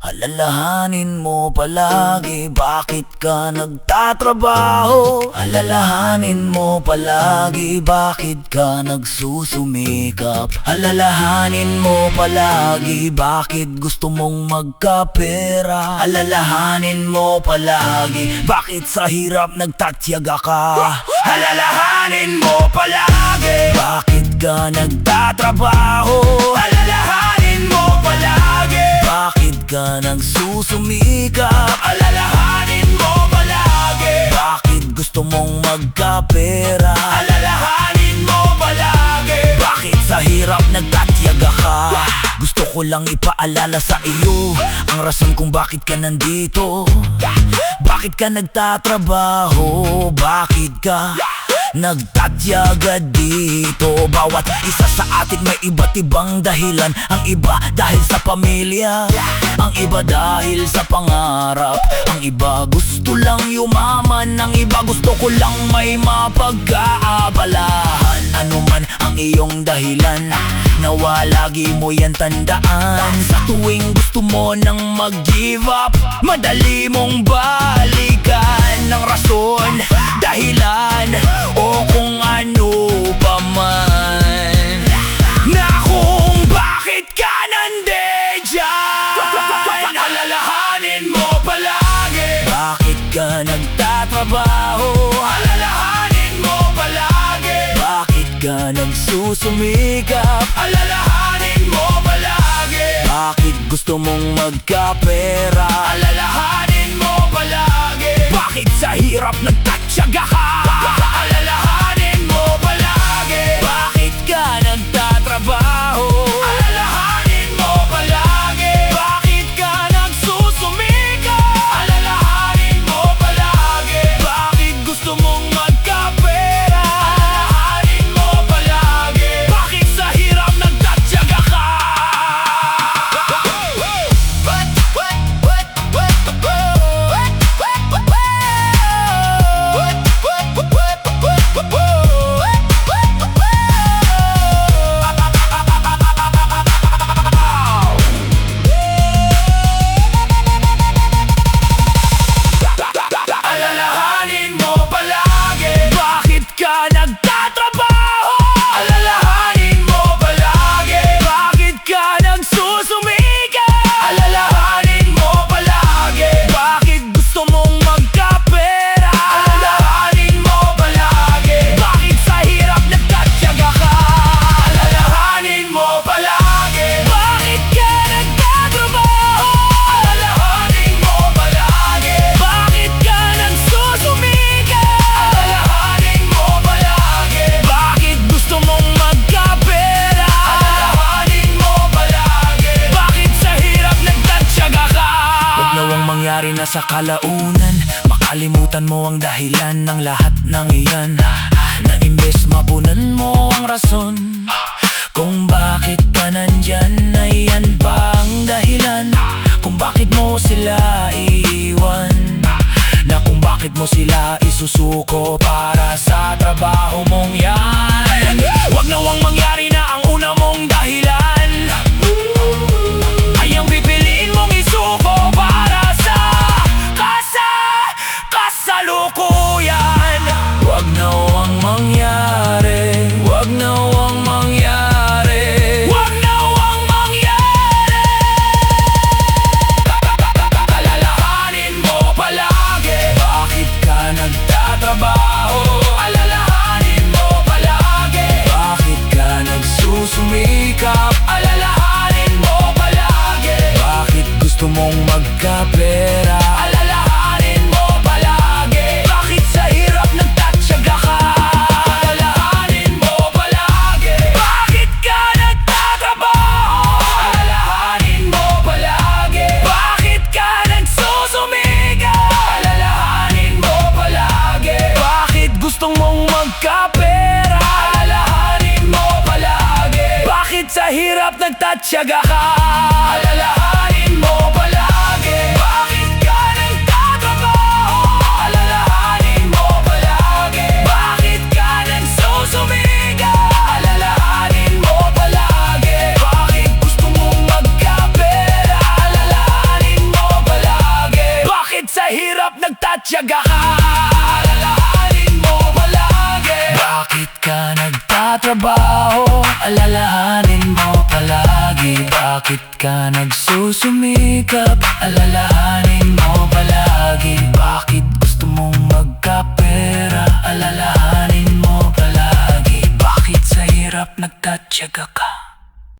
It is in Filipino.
Alalahanin mo palagi bakit ka nagtatrabaho. Alalahanin mo palagi bakit ka nagsusumikap. Alalahanin mo palagi bakit gusto mong magkapera. Alalahanin mo palagi bakit sa hirap nagtatyaga ka. Alalahanin mo palagi bakit ka nagtatrabaho. Alalahanin mo palagi bakit ka nagsusumikap. Alalahanin mo palagi bakit gusto mong magkapera. Alalahanin mo palagi bakit sa hirap nagtatyaga ka. Gusto ko lang ipaalala sa iyo ang rason kung bakit ka nandito. Bakit ka nagtatrabaho, bakit ka nagtatyaga dito. Bawat isa sa atin may iba't ibang dahilan. Ang iba dahil sa pamilya, ang iba dahil sa pangarap, ang iba gusto lang yumaman, ang iba gusto ko lang may mapag-aabalahan. Ano man ang iyong dahilan, nawa lagi mo yan tandaan. Sa tuwing gusto mo nang mag-give up, madali mong balikan ng rason, dahilan o kung ano pa man na kung bakit ka nandiyan. Alalahanin mo palagi bakit ka nagtatrabaho. Alalahanin mo palagi bakit ka nagsusumikap. Alalahanin mo palagi bakit gusto mong magkapera. Alalahanin mo palagi bakit sa hirap nagtatyaga ka. Alalahanin mo palagi bakit ka nagtatrabaho. Alalahanin mo palagi bakit ka nagsusumikap. Alalahanin mo palagi bakit gusto mong magkapera. Alalahanin mo palagi bakit sa hirap nagtatyaga ka. Na sa kalaunan, makalimutan mo ang dahilan ng lahat ng iyan. Na imbes mapunan mo ang rason kung bakit ka nandyan, na iyan pa ang dahilan kung bakit mo sila iiwan, na kung bakit mo sila isusuko para sa trabaho mong yan. Wag nawang mangyari na ang una mong dahilan ay ang pipiliin mong isuko para kasalukuyan. Wag nawang mangyari, wag nawang mangyari, wag nawang mangyari. Alalahanin mo palagi bakit ka nagtatrabaho. Alalahanin mo palagi bakit ka nagsusumikap. Alalahanin mo palagi bakit gusto mong magkapera. Alalahanin mo palagi bakit sa hirap nagtatyaga ka. Alalahanin mo palagi bakit ka nagtatrabaho. Alalahanin mo palagi bakit ka nagsusumikap. Alalahanin mo palagi bakit gusto mong magkapera. Alalahanin mo palagi bakit sa hirap nagtatyaga ka. Alalahanin mo palagi bakit ka nagtatrabaho. Alalahanin mo palagi bakit ka nagsusumikap. Alalahanin mo palagi bakit gusto mong magkapera. Alalahanin nagtatyaga ka? Alalahanin mo palagi, bakit ka nagtatrabaho? Alalahanin mo palagi, bakit ka nagsusumikap? Alalahanin mo palagi, bakit gusto mong magkapera? Alalahanin mo palagi, bakit sa hirap nagtatyaga ka?